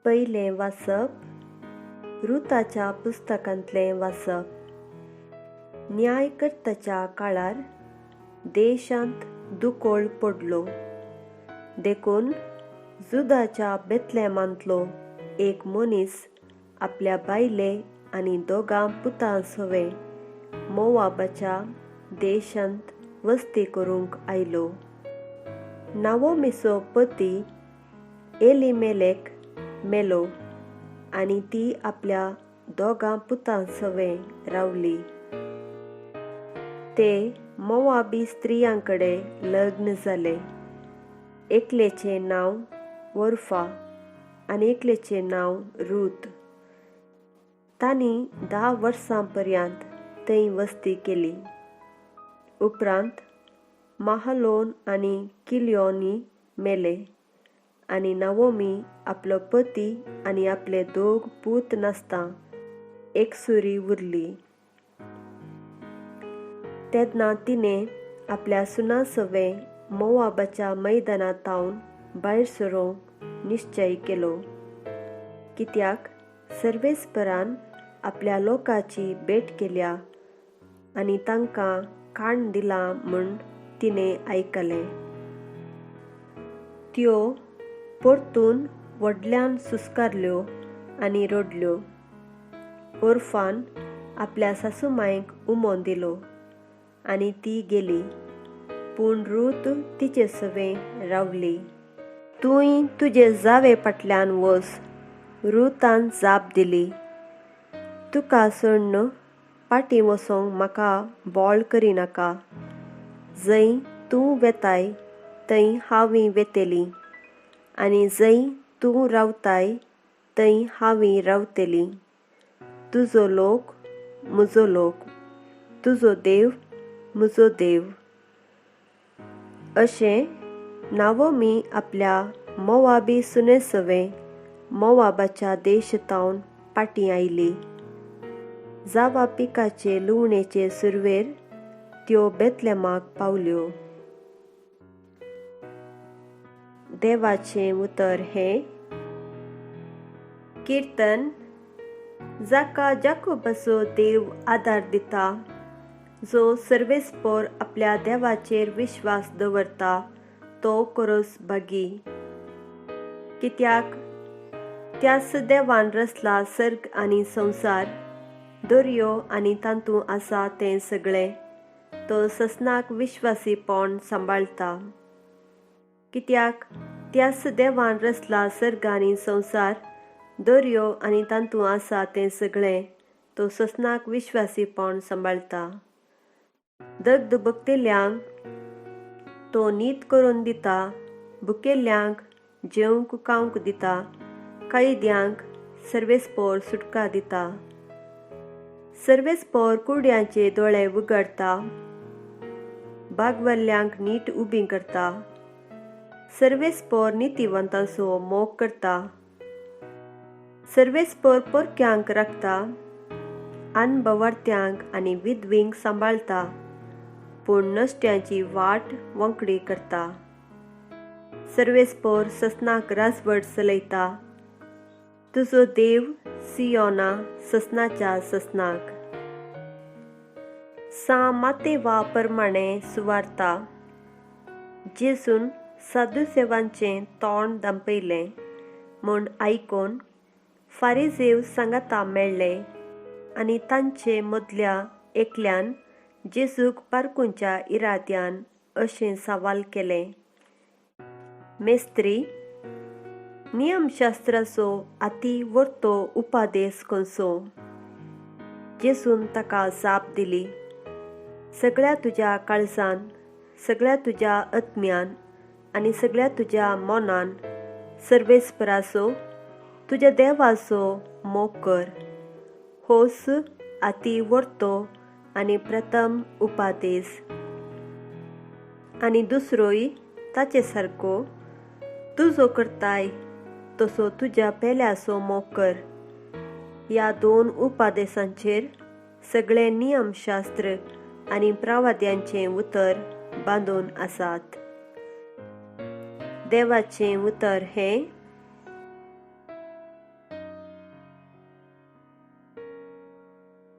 पयलें वाचप रुताच्या पुस्तकांतलें वाचप। न्यायकर्त्याच्या काळार देशांत दुकोळ पडलो। देखून जुदाच्या बेतलेमांतलो एक मनीस आपल्या बायले आनी दोगां पुतां सवे मोवाबाच्या देशांत वस्ती करूंक आयलो। नाओमीचो पती एलिमेलेक मेलो आनी ती आपल्या दोगां पुतां सवे रावली। ते मोवाबी स्त्रियांकडे लग्न जाले। एकलेचें नांव ओर्फा आनी एकलेचें नांव रूत। तांणी 10 वर्सां पर्यंत थंय वस्ती केली। उपरांत महालोन आनी किल्योनी मेले आनी नाओमी आपलो पती आनी आपले 2 पूत नासतां एकसुरी उरली। तेन्ना तिणें आपल्या सुना सवे मोवाबाच्या मैदानांतावन भायर सरोंक निश्चय केलो, कित्याक सर्वेस्परान आपल्या लोकांची भेट केल्या आनी तांकां खाण दिलां म्हूण तिणें आयकलें। त्यो परतून व्हडल्यान सुस्कारल्यो आनी रडल्यो। ओर्फान आपल्या सासूमांयक उमो दिलो आनी ती गेली, पूण रूत तिचे सवें रावली। तूंय तुजे जावे फाटल्यान वच, रुतान जाप दिली। तुका सोडून फाटीं वचोंक म्हाका बोळ करिनाका। जंय तूं वेताय थंय हांवय वेतेली आनी जंय तूं रावताय थंय हांवय रावतली। तुजो लोक म्हजो लोक, तुजो देव म्हजो देव। अशें नाओमी आपल्या मोवाबी सुने सवे मोवाबाच्या देशांतावन फाटीं आयली। जावा पिकाचे लुवणेचे सुरवेर त्यो बेतलेमाक पावल्यो। देवाचें उतर हें कीर्तन। जाका जाकोबाचो देव आदार दिता, जो सर्वेस्पोर आपल्या देवाचेर विश्वास दवरता, तो खरोच भागी। कित्याक त्याच देवान रचला सर्ग आनी संवसार, दर्यो आनी तांतूं आसा तें सगळें। तो ससनाक विश्वासीपण सांबाळटा। कित्याक त्याच देवान रचला सर्ग आनी संवसार, दर्यो आनी तांतूं आसा तें सगळें। तो ससनाक विश्वासीपण सांबाळटा। धगधगयल्ल्यांक तो न्हीद करून दिता, भुकेल्ल्यांक जेवंक खावंक दिता, कैद्यांक सर्वेस्पोर सुटका दिता। सर्वेस्पोर कुड्यांचे दोळे उगडटा, बागवल्ल्यांक नीट उबीं करता। सर्वेस्पोर नितीवंतांचो मोग करता। सर्वेस्पोर पोरक्यांक राखता, अनभवार्थ्यांक आनी विधवींक सांबाळटा, पूण नश्ट्यांची वाट वंकडी करता। सर्वेस्पोर ससनाक राजवट चलयता, तुजो देव सियोना ससनाच्या ससनाक। मातेवा प्रमाणें सुवार्ता। जेजून सादुसेवांचें तोंड धांपयलें म्हूण आयकून फारिसेव सांगाता मेळ्ळे आनी तांचे मदल्या एकल्यान जेजूक पारखुच्या इराद्यान अशें सवाल केलें, मेस्त्री, नियमशास्त्राचो अती व्हडतो उपादेश खंयचो? जेजून ताका जाप दिली, सगळ्या तुज्या काळजान, सगळ्या तुज्या आत्म्यान आनी सगळ्या तुज्या मोनान सर्वेस्पराचो, तुज्या देवाचो मोग कर। होच अती व्हडतो आनी प्रथम उपादेश। आनी दुसरोय ताचे सारको, तुजो करताय तसो तुज्या पेल्याचो मोग कर। ह्या 2 उपादेशांचेर सगळे नियमशास्त्र आनी प्रवाद्यांचें उतर बांदून आसात। देवाचें उतर हें